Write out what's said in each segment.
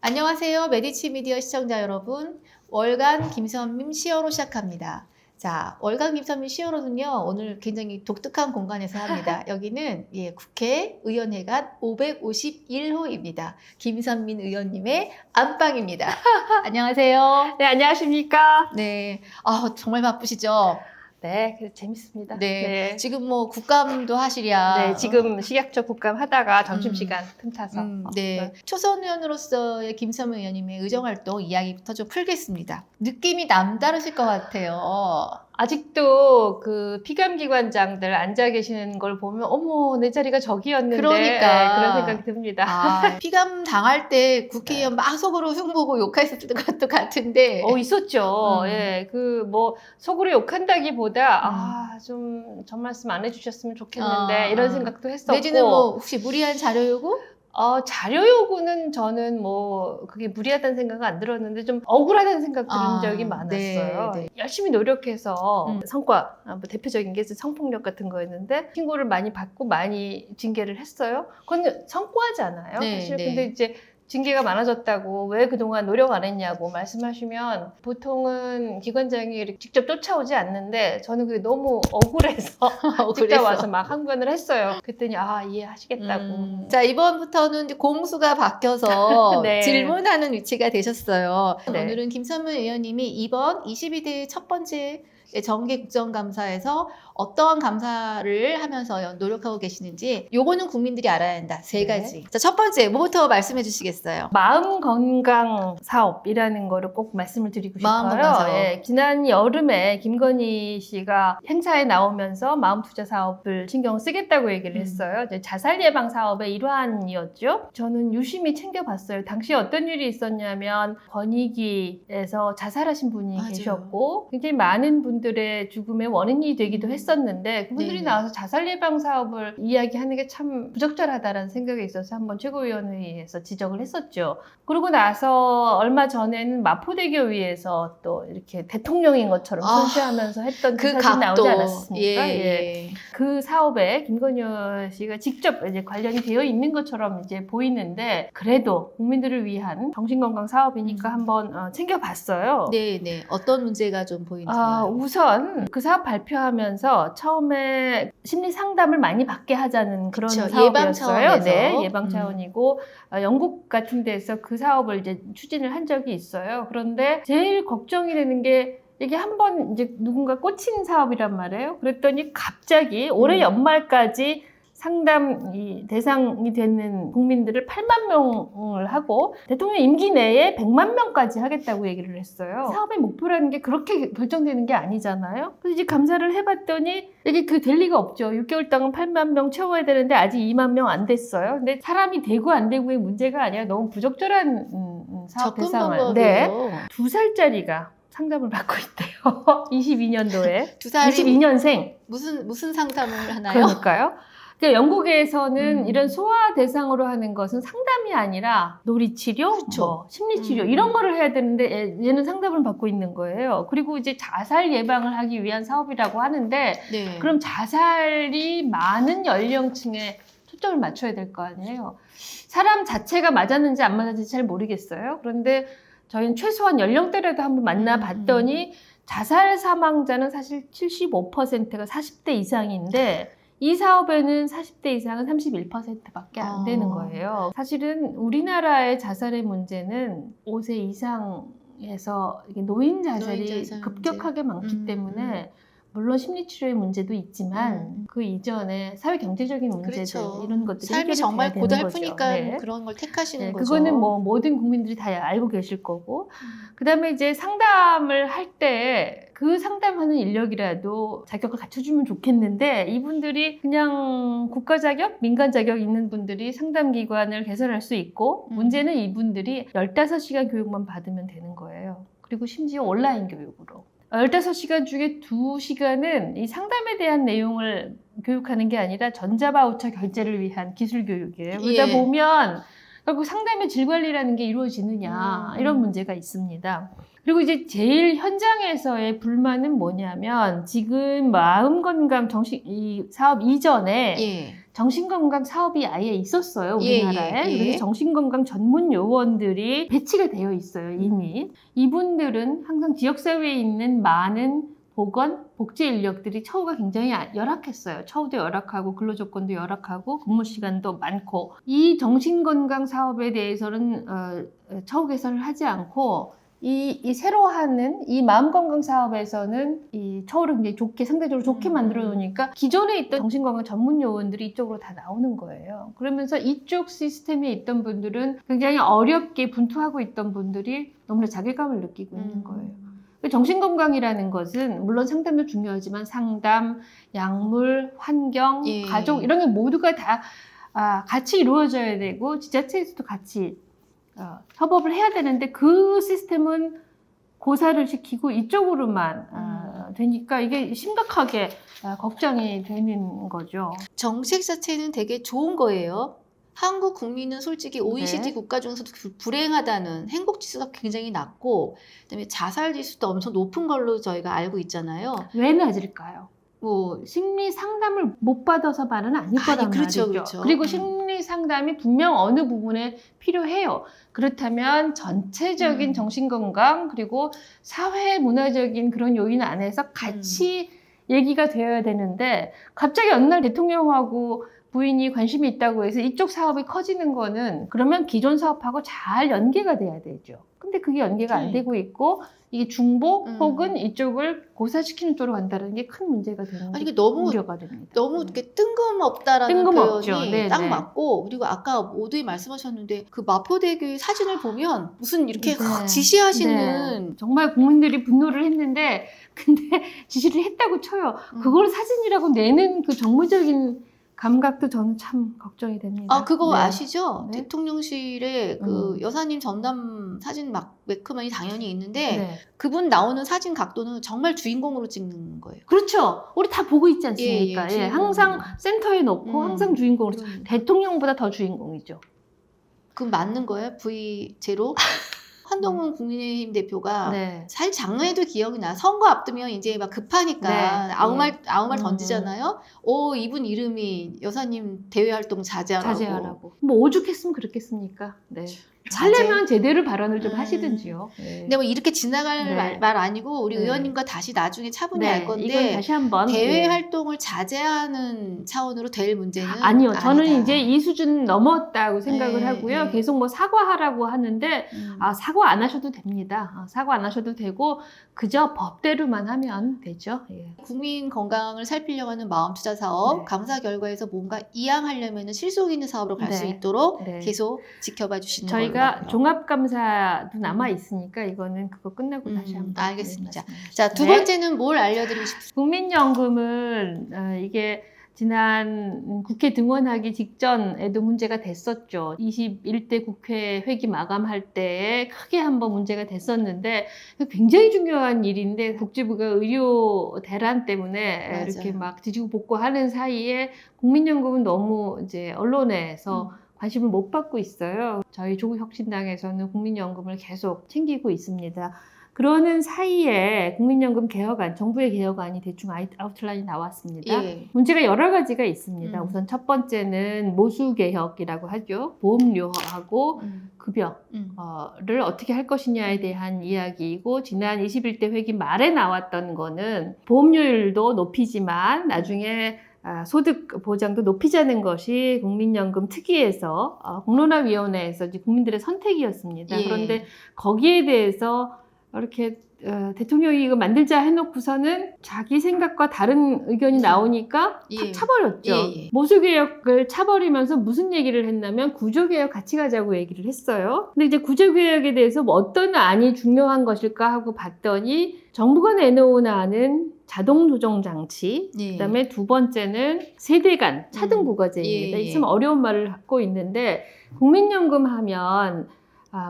안녕하세요. 메디치 미디어 시청자 여러분. 월간 김선민 시어로 시작합니다. 자, 월간 김선민 시어로는요, 오늘 굉장히 독특한 공간에서 합니다. 여기는 국회의원회관 551호입니다. 김선민 의원님의 안방입니다. 안녕하세요. 네, 안녕하십니까? 네. 정말 바쁘시죠? 네, 그래서 재밌습니다. 네. 지금 뭐 국감도 하시랴. 네, 지금 식약처 국감 하다가 점심시간 틈타서. 네. 초선 의원으로서의 김선민 의원님의 의정활동 이야기부터 좀 풀겠습니다. 느낌이 남다르실 것 같아요. 아직도 그 피감기관장들 앉아 계시는 걸 보면 어머, 내 자리가 저기였는데. 그러니까. 그런 생각이 듭니다. 피감 당할 때 국회의원 막 속으로 흉보고 욕했을 것도 같은데. 있었죠. 예, 그 뭐 속으로 욕한다기보다 좀 전 말씀 안 해주셨으면 좋겠는데 이런 생각도 했었고. 내지는 뭐 혹시 무리한 자료 요구? 자료 요구는 저는 뭐 그게 무리하다는 생각은 안 들었는데 좀 억울하다는 생각 들은 적이 많았어요. 네. 열심히 노력해서 성과, 뭐 대표적인 게 성폭력 같은 거였는데 신고를 많이 받고 많이 징계를 했어요. 그건 성과잖아요. 네, 사실 네. 근데 이제 징계가 많아졌다고 왜 그동안 노력 안 했냐고 말씀하시면 보통은 기관장이 이렇게 직접 쫓아오지 않는데 저는 그게 너무 억울해서 직접 와서 막 항변을 했어요. 그랬더니 이해하시겠다고. 자, 이번부터는 이제 공수가 바뀌어서 네. 질문하는 위치가 되셨어요. 네. 오늘은 김선민 의원님이 이번 22대 첫 번째 정기 국정감사에서 어떠한 감사를 하면서 노력하고 계시는지 요거는 국민들이 알아야 한다. 세 네. 가지. 자, 첫 번째 뭐부터 말씀해 주시겠어요? 마음 건강 사업이라는 거를 꼭 말씀을 드리고 마음 싶어요. 건강 사업. 예, 지난 여름에 김건희 씨가 행사에 나오면서 마음 투자 사업을 신경 쓰겠다고 얘기를 했어요. 이제 자살 예방 사업의 일환이었죠. 저는 유심히 챙겨봤어요. 당시 어떤 일이 있었냐면 권익위에서 자살하신 분이 맞아요. 계셨고 굉장히 많은 분들의 죽음의 원인이 되기도 했었는데 그분들이 네. 나와서 자살 예방 사업을 이야기하는 게 참 부적절하다라는 생각이 있어서 한번 최고위원회에서 지적을 했었죠. 그러고 나서 얼마 전에는 마포대교위에서 또 이렇게 대통령인 것처럼 선시하면서 했던 그 사진 나오지 않았습니까? 예. 그 사업에 김건희 씨가 직접 이제 관련이 되어 있는 것처럼 이제 보이는데 그래도 국민들을 위한 정신건강 사업이니까 한번 챙겨봤어요. 네. 어떤 문제가 좀 보이는지요? 우선 그 사업 발표하면서 처음에 심리 상담을 많이 받게 하자는 그런 그쵸, 사업이었어요. 예방 차원에서. 네, 예방 차원이고 영국 같은 데서 그 사업을 이제 추진을 한 적이 있어요. 그런데 제일 걱정이 되는 게 이게 한번 이제 누군가 꽂힌 사업이란 말이에요. 그랬더니 갑자기 올해 연말까지 상담 대상이 되는 국민들을 8만 명을 하고 대통령 임기 내에 100만 명까지 하겠다고 얘기를 했어요. 사업의 목표라는 게 그렇게 결정되는 게 아니잖아요. 그래서 이제 감사를 해봤더니 이게 될 리가 없죠. 6개월 동안 8만 명 채워야 되는데 아직 2만 명 안 됐어요. 근데 사람이 되고 안 되고의 문제가 아니라 너무 부적절한 사업 접근 대상을. 방법이에요. 2살짜리가 상담을 받고 있대요. 22년도에. 2살이 22년생. 무슨 상담을 하나요? 그러니까요. 그러니까 영국에서는 이런 소아 대상으로 하는 것은 상담이 아니라 놀이치료, 그쵸. 심리치료 이런 거를 해야 되는데 얘는 상담을 받고 있는 거예요. 그리고 이제 자살 예방을 하기 위한 사업이라고 하는데 네. 그럼 자살이 많은 연령층에 초점을 맞춰야 될 거 아니에요. 사람 자체가 맞았는지 안 맞았는지 잘 모르겠어요. 그런데 저희는 최소한 연령대라도 한번 만나봤더니 자살 사망자는 사실 75%가 40대 이상인데 이 사업에는 40대 이상은 31%밖에 안 되는 거예요. 사실은 우리나라의 자살의 문제는 5세 이상에서 노인 자살이 급격하게 많기 때문에 물론 심리치료의 문제도 있지만 그 이전에 사회 경제적인 문제들 그렇죠. 이런 것들이 삶이 정말 되는 거죠. 고달프니까 네. 그런 걸 택하시는 거죠. 그거는 뭐 모든 국민들이 다 알고 계실 거고 그다음에 이제 상담을 할 때 그 상담하는 인력이라도 자격을 갖춰주면 좋겠는데 이분들이 그냥 국가 자격, 민간 자격 있는 분들이 상담기관을 개설할 수 있고 문제는 이분들이 15시간 교육만 받으면 되는 거예요. 그리고 심지어 온라인 교육으로. 15시간 중에 2시간은 이 상담에 대한 내용을 교육하는 게 아니라 전자바우처 결제를 위한 기술 교육이에요. 그러다 보면 결국 상담의 질 관리라는 게 이루어지느냐 이런 문제가 있습니다. 그리고 이제 제일 현장에서의 불만은 뭐냐면 지금 마음건강 이 사업 이전에 정신건강 사업이 아예 있었어요, 예, 우리나라에. 예, 예. 그래서 정신건강 전문 요원들이 배치가 되어 있어요, 이미. 이분들은 항상 지역사회에 있는 많은 보건, 복지 인력들이 처우가 굉장히 열악했어요. 처우도 열악하고 근로조건도 열악하고 근무 시간도 많고, 이 정신건강 사업에 대해서는 처우 개선을 하지 않고 이 새로 하는 이 마음건강 사업에서는 이 처우를 굉장히 좋게, 상대적으로 좋게 만들어 놓으니까 기존에 있던 정신건강 전문 요원들이 이쪽으로 다 나오는 거예요. 그러면서 이쪽 시스템에 있던 분들은 굉장히 어렵게 분투하고 있던 분들이 너무나 자괴감을 느끼고 있는 거예요. 정신건강이라는 것은 물론 상담도 중요하지만 상담, 약물, 환경, 예. 가족 이런 게 모두가 다 같이 이루어져야 되고 지자체에서도 같이 협업을 해야 되는데 그 시스템은 고사를 시키고 이쪽으로만 되니까 이게 심각하게 걱정이 되는 거죠. 정책 자체는 되게 좋은 거예요. 한국 국민은 솔직히 OECD 네. 국가 중에서도 불행하다는 행복 지수가 굉장히 낮고, 그다음에 자살 지수도 엄청 높은 걸로 저희가 알고 있잖아요. 왜 낮을까요? 뭐 심리 상담을 못 받아서만은 아닐 거란 그렇죠, 말이죠. 그렇죠. 그리고 심리 상담이 분명 어느 부분에 필요해요. 그렇다면 전체적인 정신건강 그리고 사회 문화적인 그런 요인 안에서 같이 얘기가 되어야 되는데 갑자기 어느 날 대통령하고 부인이 관심이 있다고 해서 이쪽 사업이 커지는 거는 그러면 기존 사업하고 잘 연계가 돼야 되죠. 근데 그게 연계가 안 되고 있고 이게 중복 혹은 이쪽을 고사시키는 쪽으로 간다는 게 큰 문제가 되는 이게 너무 우려가 됩니다. 너무 이렇게 뜬금없다라는 뜬금없죠. 표현이 네, 딱 네. 맞고, 그리고 아까 모두에 말씀하셨는데 그 마포대교의 사진을 보면 무슨 이렇게 네. 지시하시는 네. 정말 국민들이 분노를 했는데 근데 지시를 했다고 쳐요. 그걸 사진이라고 내는 그 정무적인 감각도 저는 참 걱정이 됩니다. 그거 네. 아시죠? 네. 대통령실에 그 여사님 전담 사진 매크만이 당연히 있는데 네. 그분 나오는 사진 각도는 정말 주인공으로 찍는 거예요. 그렇죠. 우리 다 보고 있지 않습니까? 예, 예, 주인공. 항상 센터에 놓고 항상 주인공으로 대통령보다 더 주인공이죠. 그건 맞는 거예요? V0? 한동훈 국민의힘 대표가 네. 사실 작년에도 기억이 나. 선거 앞두면 이제 막 급하니까 네. 아무 말 던지잖아요. 이분 이름이 여사님 대외 활동 자제하라고. 뭐 오죽했으면 그랬겠습니까? 네. 자제. 하려면 제대로 발언을 좀 하시든지요. 네. 근데 뭐 이렇게 지나갈 네. 말 아니고 우리 네. 의원님과 다시 나중에 차분히 할 건데 이건 다시 한번 대외 활동을 자제하는 차원으로 될 문제는 아니요. 저는 아니다. 이제 이 수준 넘었다고 생각을 네, 하고요. 네. 계속 뭐 사과하라고 하는데 사과 안 하셔도 됩니다. 사과 안 하셔도 되고 그저 법대로만 하면 되죠. 예. 국민 건강을 살피려고 하는 마음투자 사업 네. 감사 결과에서 뭔가 이양하려면 실속 있는 사업으로 갈 수 네. 있도록 네. 계속 지켜봐 주시는 걸로. 저희가 종합감사도 남아 있으니까 이거는 그거 끝나고 다시 한번. 알겠습니다. 말씀드리겠습니다. 자, 두 번째는 뭘 알려드리고 싶습니까? 국민연금은 이게 지난 국회 등원하기 직전에도 문제가 됐었죠. 21대 국회 회기 마감할 때에 크게 한번 문제가 됐었는데 굉장히 중요한 일인데 복지부가 의료 대란 때문에 맞아요. 이렇게 막 뒤지고 볶고하는 사이에 국민연금은 너무 이제 언론에서 관심을 못 받고 있어요. 저희 조국혁신당에서는 국민연금을 계속 챙기고 있습니다. 그러는 사이에 국민연금 개혁안, 정부의 개혁안이 대충 아웃라인이 나왔습니다. 예. 문제가 여러 가지가 있습니다. 우선 첫 번째는 모수개혁이라고 하죠. 보험료하고 급여를 어떻게 할 것이냐에 대한 이야기이고, 지난 21대 회기 말에 나왔던 거는 보험료율도 높이지만 나중에 소득 보장도 높이자는 것이 국민연금 특위에서 공론화위원회에서 이제 국민들의 선택이었습니다. 예. 그런데 거기에 대해서 이렇게 대통령이 이거 만들자 해놓고서는 자기 생각과 다른 의견이 나오니까 탁 차버렸죠. 모수개혁을 차버리면서 무슨 얘기를 했냐면 구조개혁 같이 가자고 얘기를 했어요. 근데 이제 구조개혁에 대해서 뭐 어떤 안이 중요한 것일까 하고 봤더니 정부가 내놓은 안은 자동 조정 장치, 그다음에 두 번째는 세대 간 차등 부과제입니다. 이 참 어려운 말을 갖고 있는데 국민연금 하면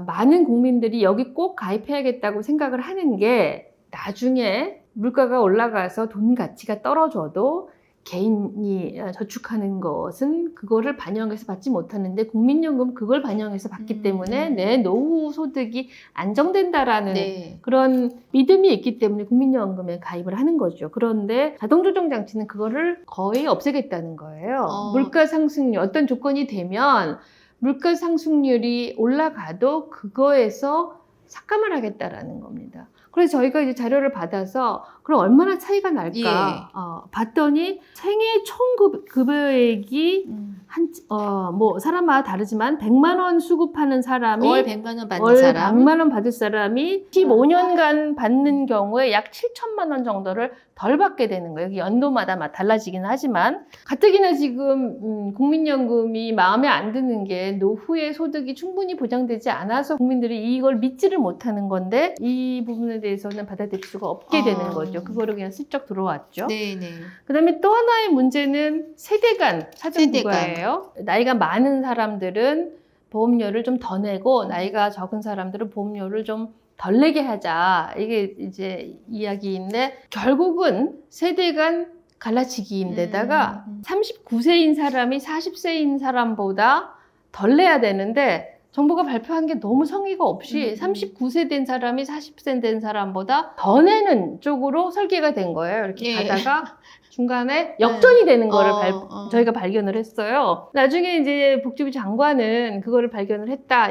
많은 국민들이 여기 꼭 가입해야겠다고 생각을 하는 게 나중에 물가가 올라가서 돈 가치가 떨어져도 개인이 저축하는 것은 그거를 반영해서 받지 못하는데 국민연금 그걸 반영해서 받기 때문에 내 노후 소득이 안정된다라는 네. 그런 믿음이 있기 때문에 국민연금에 가입을 하는 거죠. 그런데 자동조정장치는 그거를 거의 없애겠다는 거예요. 물가 상승률 어떤 조건이 되면 물가 상승률이 올라가도 그거에서 삭감을 하겠다라는 겁니다. 그래서 저희가 이제 자료를 받아서 그럼 얼마나 차이가 날까 봤더니 생애 총 급여액이 뭐 사람마다 다르지만 100만 원 수급하는 사람이 월 100만 원 받는 월 사람 100만 원 받을 사람이 15년간 받는 경우에 약 7천만 원 정도를 덜 받게 되는 거예요. 연도마다 달라지긴 하지만 가뜩이나 지금 국민연금이 마음에 안 드는 게 노후의 소득이 충분히 보장되지 않아서 국민들이 이걸 믿지를 못하는 건데 이 부분에 대해서는 받아들일 수가 없게 되는 거죠. 그거를 그냥 슬쩍 들어왔죠. 네네. 그다음에 또 하나의 문제는 세대 간 사전 부과예요. 나이가 많은 사람들은 보험료를 좀 더 내고 나이가 적은 사람들은 보험료를 좀 덜 내게 하자. 이게 이제 이야기인데 결국은 세대 간 갈라치기인데다가 39세인 사람이 40세인 사람보다 덜 내야 되는데 정부가 발표한 게 너무 성의가 없이 39세 된 사람이 40세 된 사람보다 더 내는 쪽으로 설계가 된 거예요. 이렇게 가다가 중간에 역전이 되는 거를 저희가 발견을 했어요. 나중에 이제 복지부 장관은 그거를 발견을 했다,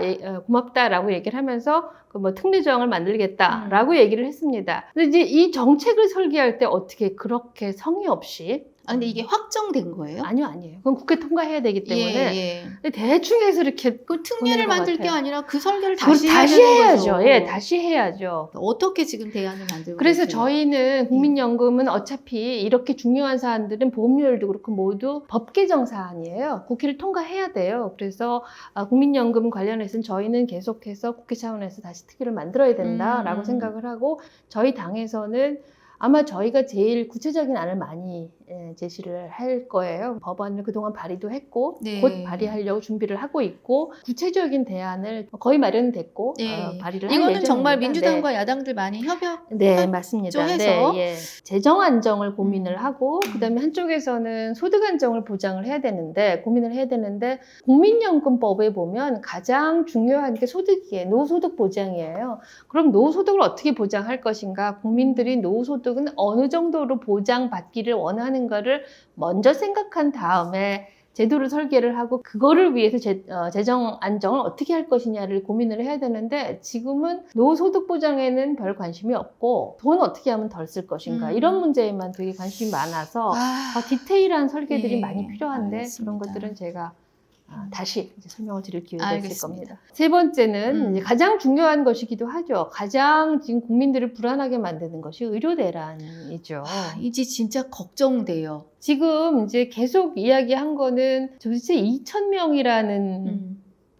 고맙다라고 얘기를 하면서 뭐 특례조항을 만들겠다라고 얘기를 했습니다. 근데 이제 이 정책을 설계할 때 어떻게 그렇게 성의 없이 근데 이게 확정된 거예요? 아니요. 그건 국회 통과해야 되기 때문에 예. 근데 대충 해서 이렇게 그 특례를 만들 게 아니라 그 설계를 다시 해야죠. 예, 다시 해야죠. 어떻게 지금 대안을 만들고 그래서 계세요? 저희는 국민연금은 어차피 이렇게 중요한 사안들은 보험료율도 그렇고 모두 법 개정 사안이에요. 국회를 통과해야 돼요. 그래서 국민연금 관련해서는 저희는 계속해서 국회 차원에서 다시 특위를 만들어야 된다라고 생각을 하고 저희 당에서는 아마 저희가 제일 구체적인 안을 많이 제시를 할 거예요. 법안을 그동안 발의도 했고 곧 발의하려고 준비를 하고 있고 구체적인 대안을 거의 마련됐고 발의를 할 이거는 예정입니다. 정말 민주당과 야당들 많이 협약 맞습니다. 해서 재정 안정을 고민을 하고 그다음에 한쪽에서는 소득 안정을 보장을 해야 되는데 고민을 해야 되는데 국민연금법에 보면 가장 중요한 게 소득이에요. 노후소득 보장이에요. 그럼 노후소득을 어떻게 보장할 것인가? 국민들이 노후소득은 어느 정도로 보장받기를 원하는 거를 먼저 생각한 다음에 제도를 설계를 하고 그거를 위해서 재정 안정을 어떻게 할 것이냐를 고민을 해야 되는데 지금은 노후소득 보장에는 별 관심이 없고 돈 어떻게 하면 덜 쓸 것인가 이런 문제에만 되게 관심이 많아서 더 디테일한 설계들이 많이 필요한데 알겠습니다. 그런 것들은 제가 다시 이제 설명을 드릴 기회가 있을 겁니다. 세 번째는 이제 가장 중요한 것이기도 하죠. 가장 지금 국민들을 불안하게 만드는 것이 의료 대란이죠. 이제 진짜 걱정돼요. 지금 이제 계속 이야기한 거는 도대체 2,000명이라는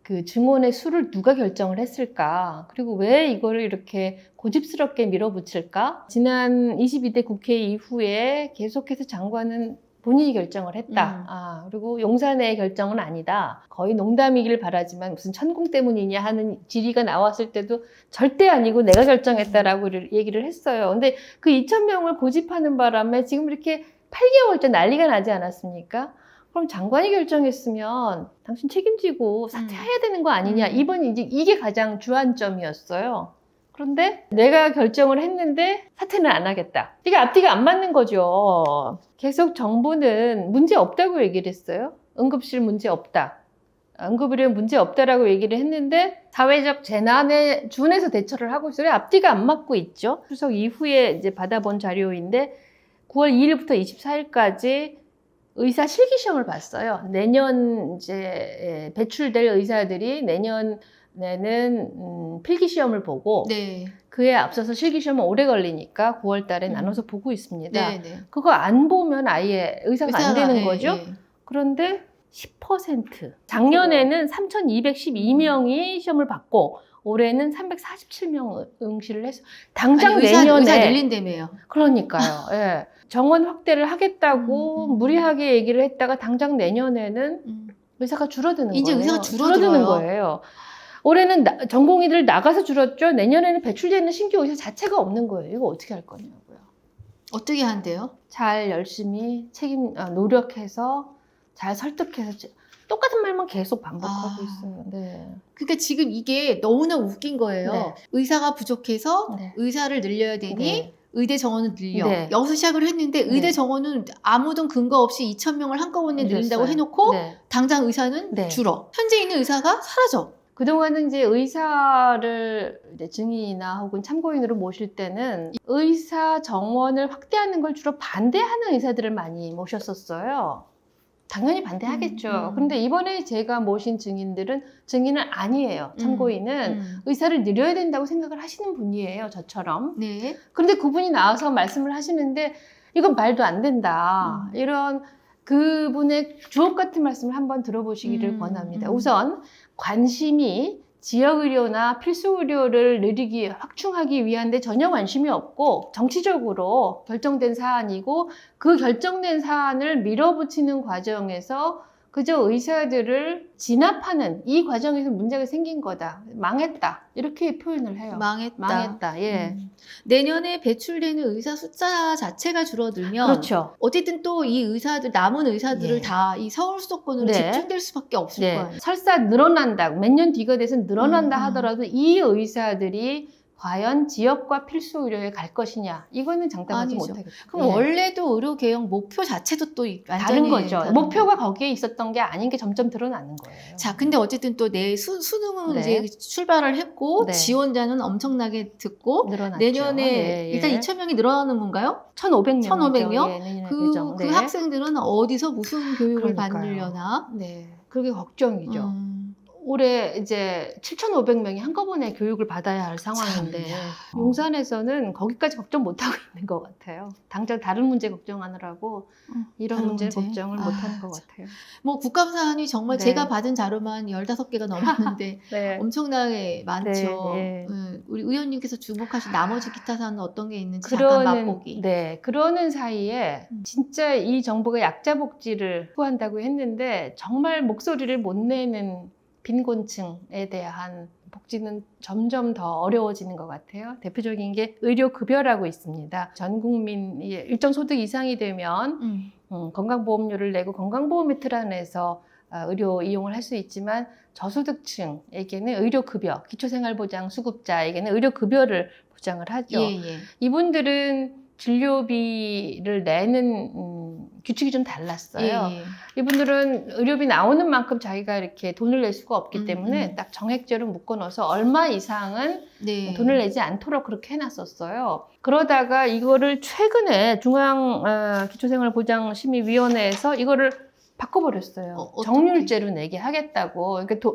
그 증원의 수를 누가 결정을 했을까? 그리고 왜 이거를 이렇게 고집스럽게 밀어붙일까? 지난 22대 국회 이후에 계속해서 장관은 본인이 결정을 했다. 그리고 용산의 결정은 아니다. 거의 농담이길 바라지만 무슨 천공 때문이냐 하는 질의가 나왔을 때도 절대 아니고 내가 결정했다라고 얘기를 했어요. 근데 그 2,000명을 고집하는 바람에 지금 이렇게 8개월째 난리가 나지 않았습니까? 그럼 장관이 결정했으면 당신 책임지고 사퇴해야 되는 거 아니냐. 이번 이제 이게 가장 주안점이었어요. 그런데 내가 결정을 했는데 사퇴는 안 하겠다. 이게 앞뒤가 안 맞는 거죠. 계속 정부는 문제 없다고 얘기를 했어요. 응급실 문제 없다. 응급의료 문제 없다라고 얘기를 했는데 사회적 재난에 준해서 대처를 하고 있어요. 앞뒤가 안 맞고 있죠. 추석 이후에 이제 받아본 자료인데 9월 2일부터 24일까지 의사 실기시험을 봤어요. 내년 이제 배출될 의사들이 내년에는 필기시험을 보고 그에 앞서서 실기시험은 오래 걸리니까 9월 달에 나눠서 보고 있습니다. 그거 안 보면 아예 의사가 안 되는 거죠. 그런데 10%. 작년에는 3,212명이 시험을 받고 올해는 347명 응시를 해서 당장 내년에 의사 늘린다며요. 그러니까요. 예. 정원 확대를 하겠다고 무리하게 얘기를 했다가 당장 내년에는 의사가 줄어드는 이제 거예요. 의사가 줄어드는 거예요. 올해는 전공의들 나가서 줄었죠. 내년에는 배출되는 신규 의사 자체가 없는 거예요. 이거 어떻게 할 거냐고요. 어떻게 한대요? 잘 열심히 노력해서 잘 설득해서 똑같은 말만 계속 반복하고 있어요. 네. 그러니까 지금 이게 너무나 웃긴 거예요. 네. 의사가 부족해서 네. 의사를 늘려야 되니 네. 의대 정원을 늘려. 네. 여기서 시작을 했는데 의대 네. 정원은 아무든 근거 없이 2,000명을 한꺼번에 늘린다고 늘렸어요. 해놓고 네. 당장 의사는 네. 줄어. 현재 있는 의사가 사라져. 그동안은 이제 의사를 이제 증인이나 혹은 참고인으로 모실 때는 의사 정원을 확대하는 걸 주로 반대하는 의사들을 많이 모셨었어요. 당연히 반대하겠죠. 그런데 이번에 제가 모신 증인은 아니에요. 참고인은 의사를 늘려야 된다고 생각을 하시는 분이에요. 저처럼. 네. 그런데 그분이 나와서 말씀을 하시는데 이건 말도 안 된다. 이런 그분의 주옥 같은 말씀을 한번 들어보시기를 권합니다. 우선 관심이 지역의료나 필수의료를 확충하기 위한데 전혀 관심이 없고 정치적으로 결정된 사안이고 그 결정된 사안을 밀어붙이는 과정에서 그저 의사들을 진압하는 이 과정에서 문제가 생긴 거다. 망했다. 이렇게 표현을 해요. 망했다. 예. 내년에 배출되는 의사 숫자 자체가 줄어들면 그렇죠. 어쨌든 또 이 의사들 남은 의사들을 예. 다 이 서울 수도권으로 네. 집중될 수밖에 없을 네. 거예요. 설사 늘어난다. 몇 년 뒤가 돼서 늘어난다 하더라도 이 의사들이 과연 지역과 필수 의료에 갈 것이냐? 이거는 장담하지 아니죠. 못하겠죠. 그럼 예. 원래도 의료개혁 목표 자체도 또 완전히 다른 거죠. 다른 목표가 거기에 있었던 게 아닌 게 점점 드러나는 거예요. 자, 근데 어쨌든 또 내 수능은 네. 이제 출발을 했고 네. 지원자는 엄청나게 듣고 늘어났죠. 내년에 예, 예. 일단 2,000명이 늘어나는 건가요? 1,500명. 1,500명? 예, 내년에 그 개정. 네. 학생들은 어디서 무슨 교육을 그러니까요. 받으려나? 네. 그게 걱정이죠. 음. 올해 이제 7,500명이 한꺼번에 교육을 받아야 할 상황인데 용산에서는 거기까지 걱정 못하고 있는 것 같아요. 당장 다른 문제 걱정하느라고 이런 다른 문제 문제? 걱정을 못하는 것 같아요. 뭐 국감사안이 정말 네. 제가 받은 자료만 15개가 넘었는데 네. 엄청나게 많죠. 네, 네. 우리 의원님께서 주목하신 나머지 기타 사안은 어떤 게 있는지 잠깐 맛보기. 그러는 사이에 진짜 이 정부가 약자 복지를 추구한다고 했는데 정말 목소리를 못 내는 빈곤층에 대한 복지는 점점 더 어려워지는 것 같아요. 대표적인 게 의료급여라고 있습니다. 전 국민 일정 소득 이상이 되면 건강보험료를 내고 건강보험 혜택 안에서 의료 이용을 할 수 있지만 저소득층에게는 의료급여, 기초생활보장 수급자에게는 의료급여를 보장을 하죠. 예, 예. 이분들은 진료비를 내는 규칙이 좀 달랐어요. 예, 예. 이분들은 의료비 나오는 만큼 자기가 이렇게 돈을 낼 수가 없기 때문에 딱 정액제로 묶어넣어서 얼마 이상은 네. 돈을 내지 않도록 그렇게 해놨었어요. 그러다가 이거를 최근에 중앙기초생활보장심의위원회에서 이거를 바꿔버렸어요. 정률제로 내게 하겠다고. 그러니까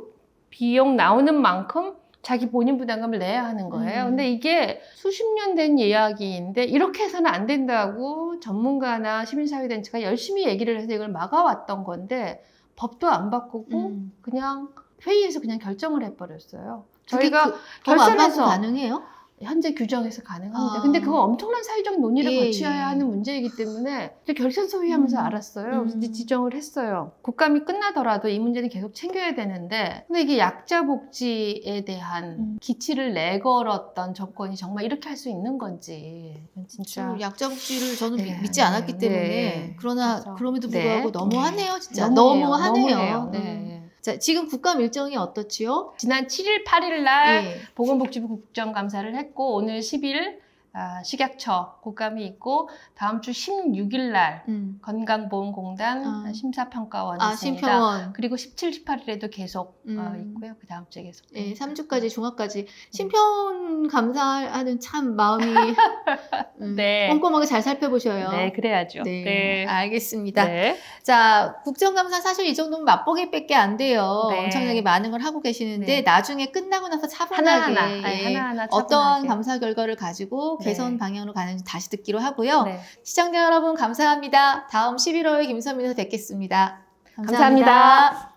비용 나오는 만큼 자기 본인 부담금을 내야 하는 거예요. 근데 이게 수십 년 된 이야기인데 이렇게 해서는 안 된다고 전문가나 시민사회단체가 열심히 얘기를 해서 이걸 막아왔던 건데 법도 안 바꾸고 그냥 회의에서 그냥 결정을 해버렸어요. 저희가 결산해서 가능해요? 현재 규정에서 가능합니다. 근데 그건 엄청난 사회적 논의를 거쳐야 하는 문제이기 때문에 결산 소위하면서 알았어요. 그래서 이제 지정을 했어요. 국감이 끝나더라도 이 문제는 계속 챙겨야 되는데 근데 이게 약자 복지에 대한 기치를 내걸었던 정권이 정말 이렇게 할 수 있는 건지 진짜 약자 복지를 저는 네, 믿지 않았기 때문에 네. 그러나 그래서, 그럼에도 불구하고 네. 너무하네요. 진짜 너무해요. 너무하네요. 네. 자, 지금 국감 일정이 어떻지요? 지난 7일, 8일 날 예. 보건복지부 국정감사를 했고 오늘 10일 식약처 국감이 있고 다음 주 16일 날 건강보험공단 심사평가원이 있습니다. 심평원. 그리고 17, 18일에도 계속 있고요. 그 다음 주에 계속. 네, 3주까지 종합까지 심평 감사하는 참 마음이 네. 꼼꼼하게 잘 살펴보셔요. 네, 그래야죠. 네, 네. 알겠습니다. 네. 자, 국정감사 사실 이 정도면 맛보기밖에 안 돼요. 네. 엄청나게 많은 걸 하고 계시는데 네. 나중에 끝나고 나서 차분하게 하나하나 어떠한 차분하게. 감사 결과를 가지고 네. 개선 방향으로 가는지 다시 듣기로 하고요. 네. 시청자 여러분 감사합니다. 다음 11월에 김선민에서 뵙겠습니다. 감사합니다.